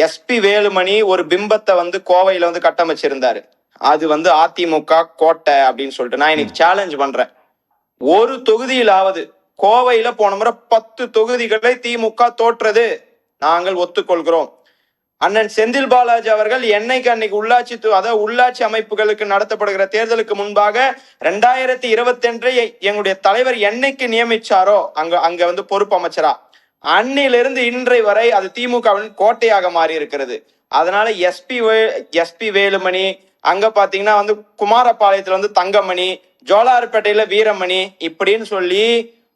SP Velumani ஒரு பிம்பத்தை வந்து கோவையில வந்து கட்டமைச்சிருந்தாரு. அது வந்து அதிமுக கோட்டை அப்படின்னு சொல்லிட்டு நான் இன்னைக்கு சேலஞ்ச் பண்றேன். ஒரு தொகுதியிலாவது கோவையில போன முறை 10 தொகுதிகளை திமுக தோற்றது நாங்கள் ஒத்துக்கொள்கிறோம். அண்ணன் செந்தில் பாலாஜி அவர்கள் என்னைக்கு அன்னைக்கு உள்ளாட்சி அமைப்புகளுக்கு நடத்தப்படுகிற தேர்தலுக்கு முன்பாக 2021 எங்களுடைய தலைவர் என்னைக்கு நியமிச்சாரோ அங்க வந்து பொறுப்பு அமைச்சரா, அன்னிலிருந்து இன்றை வரை அது திமுகவின் கோட்டையாக மாறி இருக்கிறது. அதனால SP வேலுமணி, அங்க பாத்தீங்கன்னா வந்து குமாரபாளையத்துல வந்து தங்கமணி, ஜோலார்பேட்டையில வீரமணி இப்படின்னு சொல்லி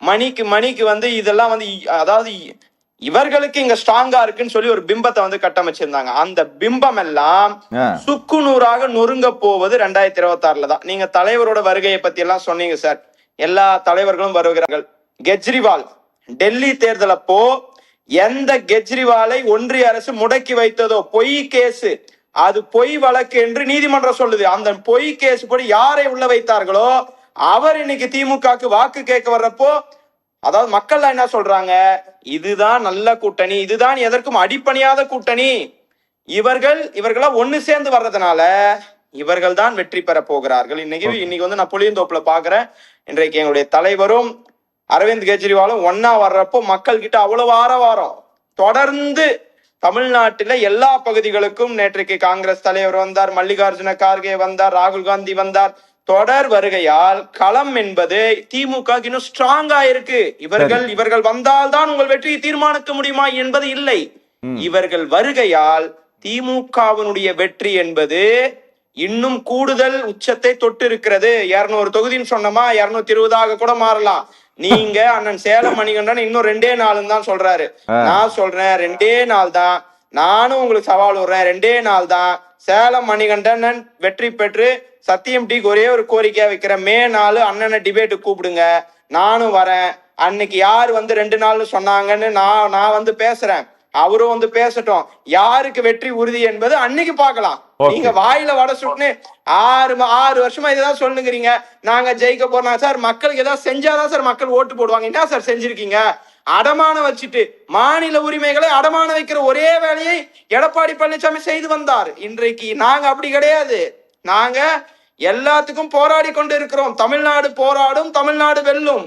மணிக்கு வந்து இதெல்லாம் வந்து அதாவது இவர்களுக்கு இங்க ஸ்ட்ராங்கா இருக்குன்னு சொல்லி ஒரு பிம்பத்தை வந்து கட்டமைச்சிருந்தாங்க. அந்த பிம்பம் எல்லாம் சுக்குநூறாக நொறுங்க போவது 2026 தான். நீங்க தலைவரோட வருகையை பத்தி எல்லாம் சொன்னீங்க சார். எல்லா தலைவர்களும் வருகிறார்கள். கெஜ்ரிவால் டெல்லி தேர்தல் அப்போ எந்த கெஜ்ரிவாலை ஒன்றிய அரசு முடக்கி வைத்ததோ பொய் கேஸ், அது பொய் வழக்கு என்று நீதிமன்றம் சொல்லுது. அந்த பொய் கேஸ் படி யாரை உள்ள வைத்தார்களோ அவர் இன்னைக்கு திமுகக்கு வாக்கு கேட்க வர்றப்போ, அதாவது மக்கள் என்ன சொல்றாங்க, இதுதான் நல்ல கூட்டணி, இதுதான் எதற்கும் அடிப்பணியாத கூட்டணி, இவர்களா ஒண்ணு சேர்ந்து வர்றதுனால இவர்கள் தான் வெற்றி பெற போகிறார்கள். இன்னைக்கு வந்து நான் புளியந்தோப்புல பாக்குறேன், இன்றைக்கு எங்களுடைய தலைவரும் அரவிந்த் கெஜ்ரிவாலும் ஒன்னா வர்றப்போ மக்கள் கிட்ட அவ்வளவு ஆரவாரம். தொடர்ந்து தமிழ்நாட்டில எல்லா பகுதிகளுக்கும் நேற்றைக்கு காங்கிரஸ் தலைவர் வந்தார், மல்லிகார்ஜுன கார்கே வந்தார், ராகுல் காந்தி வந்தார். தொடர் வருகையால் களம் என்பது திமுக இன்னும் ஸ்ட்ராங்கா இருக்கு. இவர்கள் வந்தால்தான் உங்கள் வெற்றியை தீர்மானிக்க முடியுமா என்பது இல்லை. இவர்கள் வருகையால் திமுகவினுடைய வெற்றி என்பது இன்னும் கூடுதல் உச்சத்தை தொட்டு இருக்கிறது. 200 தொகுதின்னு சொன்னமா 220 கூட மாறலாம். நீங்க அண்ணன் சேலம் மணிகண்டன் இன்னும் 2 நாள் தான் சொல்றாரு. நான் சொல்றேன் 2 நாள் தான். நானும் உங்களுக்கு சவால் விடுறேன், 2 நாள் தான். சேலம் மணிகண்டன் வெற்றி பெற்று சத்தியம் டீக்கு ஒரே ஒரு கோரிக்கையா வைக்கிறேன், மே 4 அண்ணனை டிபேட்டு கூப்பிடுங்க, நானும் வரேன். அன்னைக்கு யாரு வந்து 2 நாள்னு சொன்னாங்கன்னு நான் வந்து பேசுறேன், அவரும் வந்து பேசட்டும். யாருக்கு வெற்றி உறுதி என்பது அன்னைக்கு பார்க்கலாம். நீங்க வாயில வட சுட்டுன்னு 6 வருஷமா இதான் சொல்லுங்கிறீங்க, நாங்க ஜெயிக்க போறோம் சார், மக்களுக்கு ஏதாவது செஞ்சாதான் சார் மக்கள் ஓட்டு போடுவாங்க. என்ன சார் செஞ்சிருக்கீங்க? அடமானம் வச்சுட்டு மாநில உரிமைகளை அடமானம் வைக்கிற ஒரே வேலையை எடப்பாடி பழனிசாமி செய்து வந்தார். இன்றைக்கு நாங்க அப்படி கிடையாது. நாங்க எல்லாத்துக்கும் போராடி கொண்டு இருக்கிறோம். தமிழ்நாடு போராடும், தமிழ்நாடு வெல்லும்.